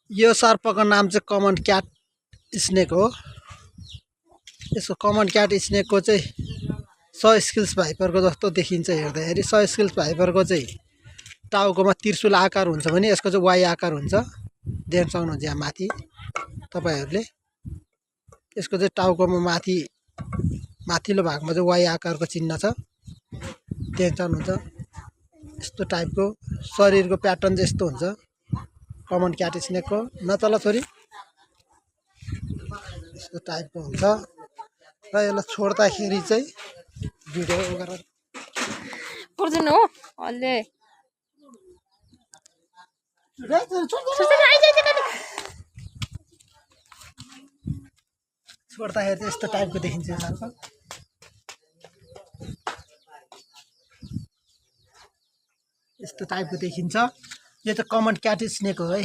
यो सर्पको नाम चाहिँ कमन क्याट स्नेक हो। यसको कमन क्याट स्नेकको चाहिँ 100 स्किल्स भाइपरको जस्तो देखिन्छ हेर्दाखेरि। 100 स्किल्स भाइपरको चाहिँ टाउकोमा त्रिशूल आकार हुन्छ भने यसको चाहिँ वाइ आकार हुन्छ। देख्न सक्नुहुन्छ यहाँ माथि तपाईँहरूले। यसको चाहिँ टाउकोमा माथिल्लो भागमा चाहिँ वाइ आकारको चिन्ह छ, देख्न सक्नुहुन्छ। यस्तो टाइपको शरीरको प्याटर्न चाहिँ यस्तो हुन्छ कमन क्याट स्नेकको। नचल छोरी। यस्तो टाइपको हुन्छ र यसलाई छोड्दाखेरि चाहिँ भिडियो गरेर पर्दैन हो अलले छोड्दाखेरि चाहिँ यस्तो टाइपको देखिन्छ यो सर्प। यस्तो टाइपको देखिन्छ। यो चाहिँ कमन क्याट स्नेक हो है।